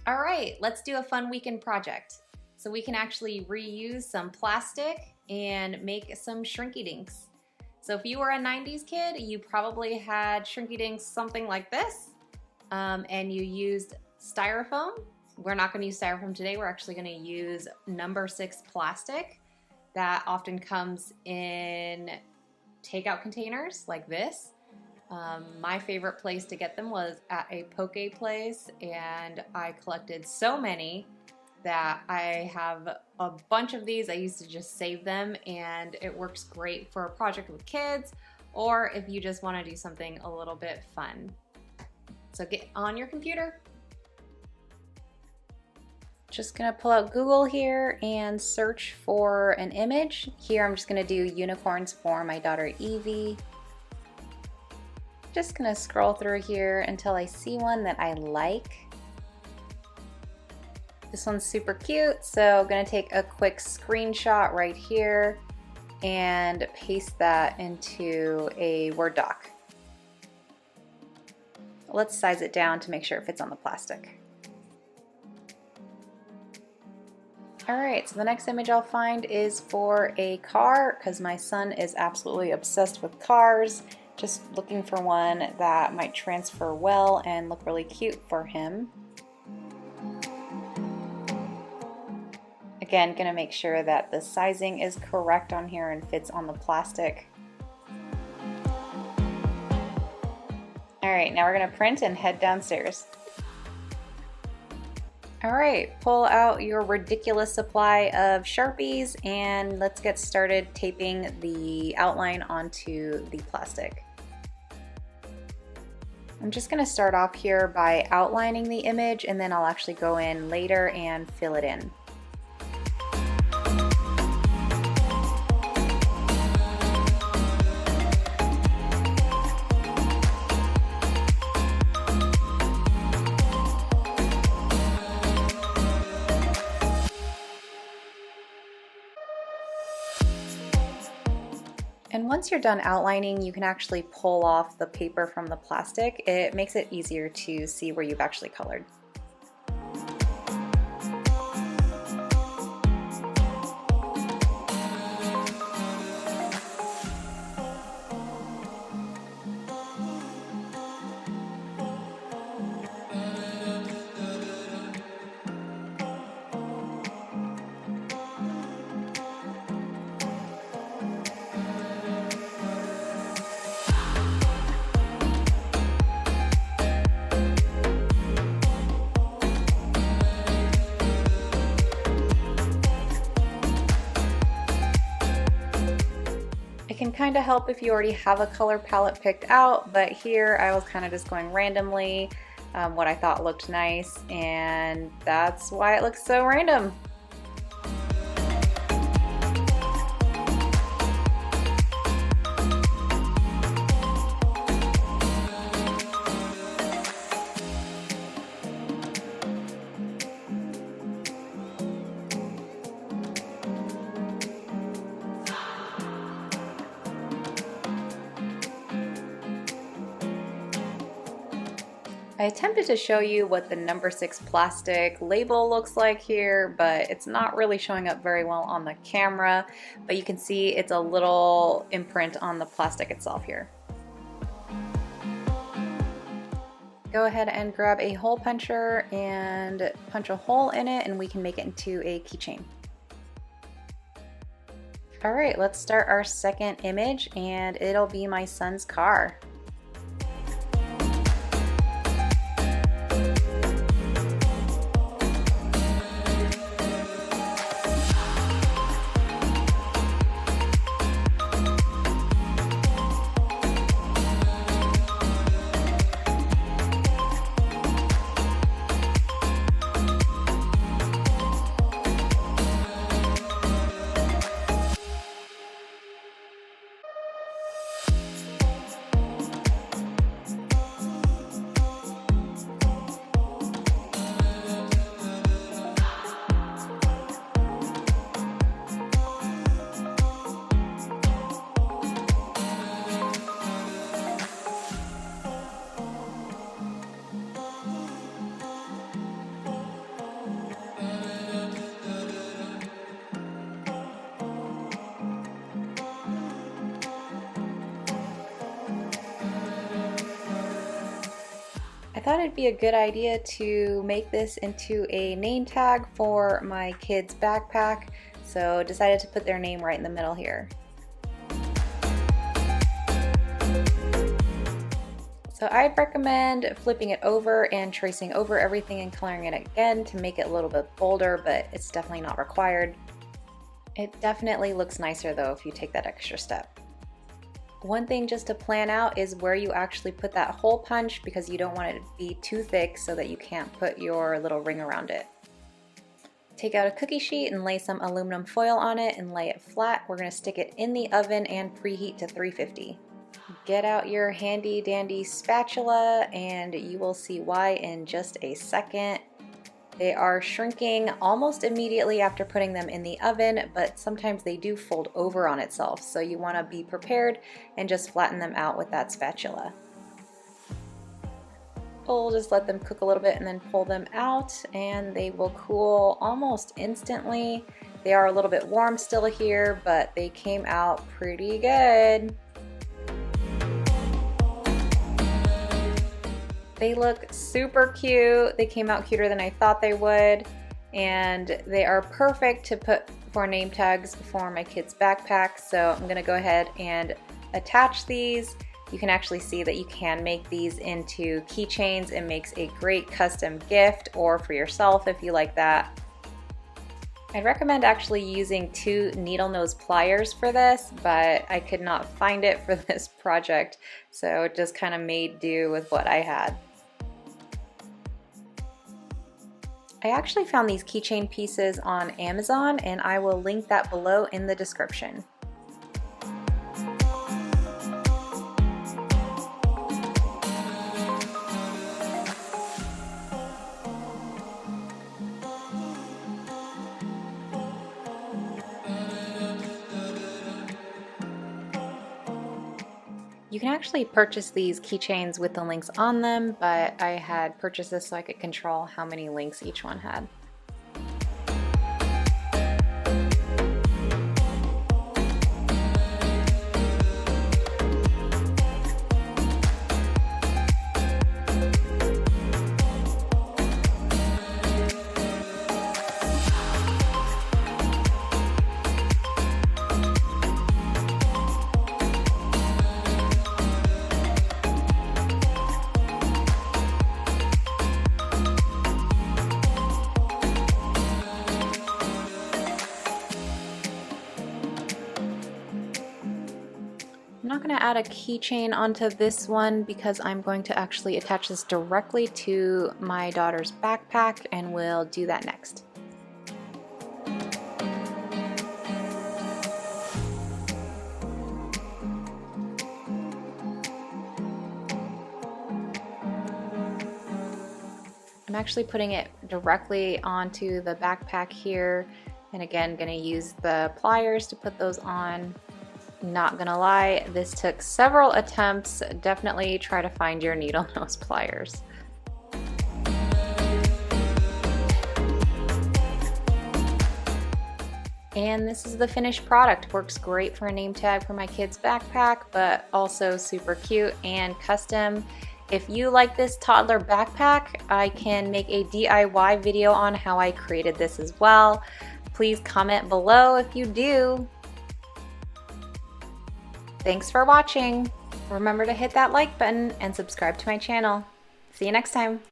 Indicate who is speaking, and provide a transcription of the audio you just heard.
Speaker 1: All right, let's do a fun weekend project. So we can actually reuse some plastic and make some Shrinky Dinks. So if you were a 90s kid, you probably had Shrinky Dinks something like this, and you used styrofoam. We're not going to use styrofoam today. We're actually going to use number 6 plastic that often comes in takeout containers like this. My favorite place to get them was at a poke place, and I collected so many that I have a bunch of these. I used to just save them, and it works great for a project with kids or if you just want to do something a little bit fun. So get on your computer. Just gonna pull out Google here and search for an image. Here I'm just gonna do unicorns for my daughter Evie. Just gonna scroll through here until I see one that I like. This one's super cute, so I'm gonna take a quick screenshot right here and paste that into a Word doc. Let's size it down to make sure it fits on the plastic. Alright, so the next image I'll find is for a car because my son is absolutely obsessed with cars. Just looking for one that might transfer well and look really cute for him. Again, gonna make sure that the sizing is correct on here and fits on the plastic. Alright, now we're gonna print and head downstairs. Alright, pull out your ridiculous supply of Sharpies and let's get started taping the outline onto the plastic. I'm just going to start off here by outlining the image, and then I'll actually go in later and fill it in. And once you're done outlining, you can actually pull off the paper from the plastic. It makes it easier to see where you've actually colored. It can kind of help if you already have a color palette picked out, but here I was kind of just going randomly, what I thought looked nice, and that's why it looks so random. I attempted to show you what the number 6 plastic label looks like here, but it's not really showing up very well on the camera, but you can see it's a little imprint on the plastic itself here. Go ahead and grab a hole puncher and punch a hole in it, and we can make it into a keychain. Alright, let's start our second image, and it'll be my son's car. I thought it'd be a good idea to make this into a name tag for my kid's backpack, so decided to put their name right in the middle here. So I'd recommend flipping it over and tracing over everything and coloring it again to make it a little bit bolder, but it's definitely not required. It definitely looks nicer though if you take that extra step. One thing just to plan out is where you actually put that hole punch, because you don't want it to be too thick so that you can't put your little ring around it. Take out a cookie sheet and lay some aluminum foil on it and lay it flat. We're going to stick it in the oven and preheat to 350. Get out your handy dandy spatula and you will see why in just a second. They are shrinking almost immediately after putting them in the oven, but sometimes they do fold over on itself, so you want to be prepared and just flatten them out with that spatula. We'll just let them cook a little bit and then pull them out, and they will cool almost instantly. They are a little bit warm still here, but they came out pretty good. They look super cute. They came out cuter than I thought they would, and they are perfect to put for name tags for my kids' backpack. So I'm gonna go ahead and attach these. You can actually see that you can make these into keychains. It makes a great custom gift, or for yourself if you like that. I'd recommend actually using 2 needle nose pliers for this, but I could not find it for this project, so it just kind of made do with what I had. I actually found these keychain pieces on Amazon, and I will link that below in the description. You can actually purchase these keychains with the links on them, but I had purchased this so I could control how many links each one had. I'm not going to add a keychain onto this one because I'm going to actually attach this directly to my daughter's backpack, and we'll do that next. I'm actually putting it directly onto the backpack here, and again going to use the pliers to put those on. Not gonna lie, this took several attempts. Definitely try to find your needle nose pliers. And this is the finished product. Works great for a name tag for my kid's backpack, but also super cute and custom. If you like this toddler backpack, I can make a DIY video on how I created this as well. Please comment below if you do. Thanks for watching. Remember to hit that like button and subscribe to my channel. See you next time.